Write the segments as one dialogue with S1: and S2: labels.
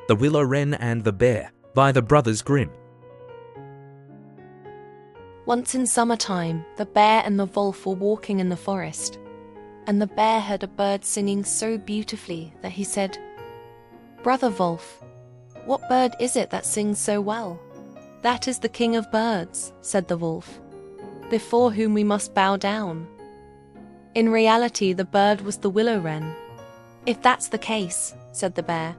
S1: The Willow, Wren and the Bear by the Brothers Grimm.
S2: Once in summertime, the bear and the wolf were walking in the forest, and the bear heard a bird singing so beautifully that he said, "Brother Wolf, what bird is it that sings so well?" "That is the king of birds," said the wolf, "before whom we must bow down." In reality, the bird was the willow wren. "If that's the case," said the bear,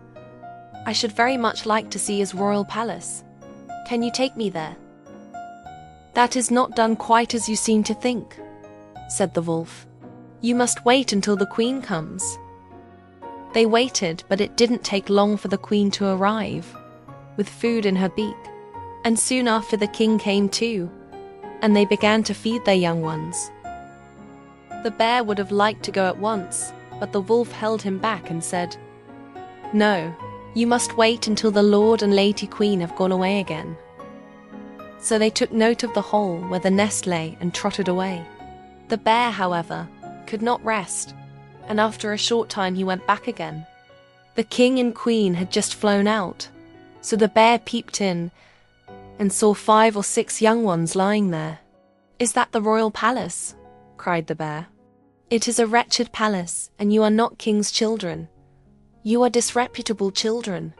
S2: "I should very much like to see his royal palace. Can you take me there?" "That is not done quite as you seem to think," said the wolf. "You must wait until the queen comes." They waited, but it didn't take long for the queen to arrive, with food in her beak. And soon after the king came too, and they began to feed their young ones. The bear would have liked to go at once, but the wolf held him back and said, "No, you must wait until the lord and lady queen have gone away again." So they took note of the hole where the nest lay and trotted away. The bear, however, could not rest, and after a short time he went back again. The king and queen had just flown out, so the bear peeped in and saw 5 or 6 young ones lying there. "Is that the royal palace?" cried the bear. "It is a wretched palace, and you are not king's children. You are disreputable children."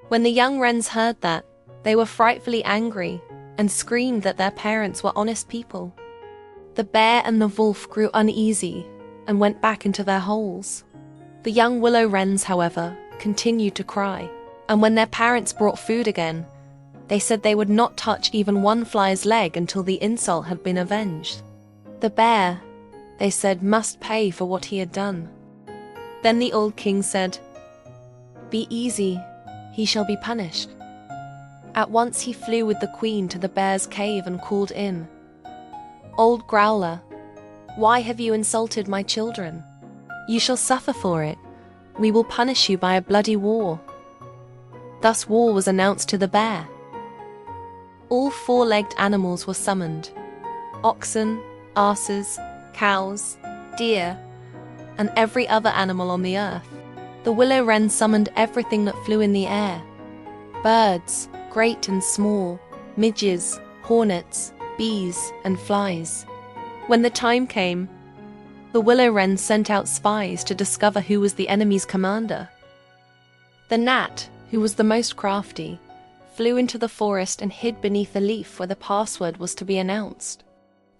S2: When the young wrens heard that, they were frightfully angry and screamed that their parents were honest people. The bear and the wolf grew uneasy and went back into their holes. The young willow wrens, however, continued to cry, and when their parents brought food again, they said they would not touch even one fly's leg until the insult had been avenged. The bear, they said, must pay for what he had done. Then the old king said, "Be easy, he shall be punished." At once he flew with the queen to the bear's cave and called in, "Old Growler, why have you insulted my children? You shall suffer for it. We will punish you by a bloody war." Thus war was announced to the bear. All 4-legged animals were summoned: oxen, asses, cows, deer, and every other animal on the earth. The willow wren summoned everything that flew in the air: birds, great and small, midges, hornets, bees, and flies. When the time came, the willow wren sent out spies to discover who was the enemy's commander. The gnat, who was the most crafty, flew into the forest and hid beneath a leaf where the password was to be announced.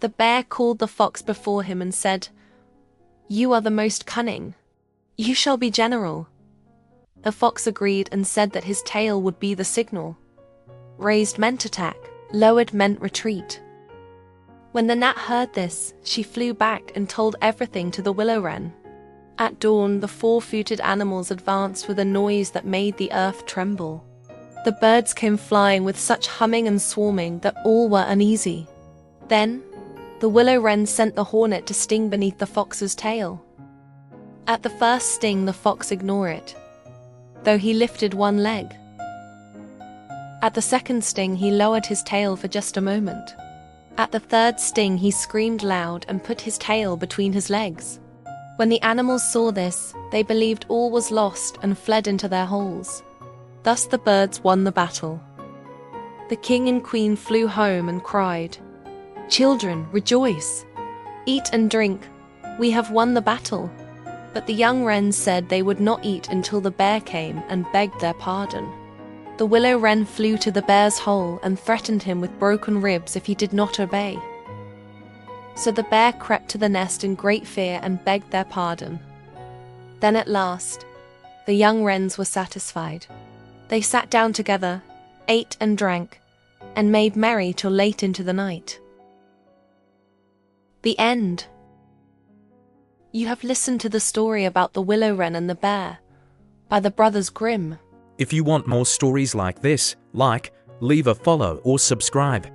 S2: The bear called the fox before him and said, "You are the most cunning. You shall be general." The fox agreed and said that his tail would be the signal. Raised meant attack, lowered meant retreat. When the gnat heard this, she flew back and told everything to the willow wren. At dawn, the 4-footed animals advanced with a noise that made the earth tremble. The birds came flying with such humming and swarming that all were uneasy. Then, the willow wren sent the hornet to sting beneath the fox's tail. At the first sting, the fox ignored it, though he lifted one leg. At the second sting, he lowered his tail for just a moment. At the third sting, he screamed loud and put his tail between his legs. When the animals saw this, they believed all was lost and fled into their holes. Thus the birds won the battle. The king and queen flew home and cried, "Children, rejoice! Eat and drink, we have won the battle." But the young wrens said they would not eat until the bear came and begged their pardon. The willow wren flew to the bear's hole and threatened him with broken ribs if he did not obey. So the bear crept to the nest in great fear and begged their pardon. Then at last, the young wrens were satisfied. They sat down together, ate and drank, and made merry till late into the night. The end. You have listened to the story about the willow wren and the bear by the Brothers Grimm.
S1: If you want more stories like this, leave a follow or subscribe.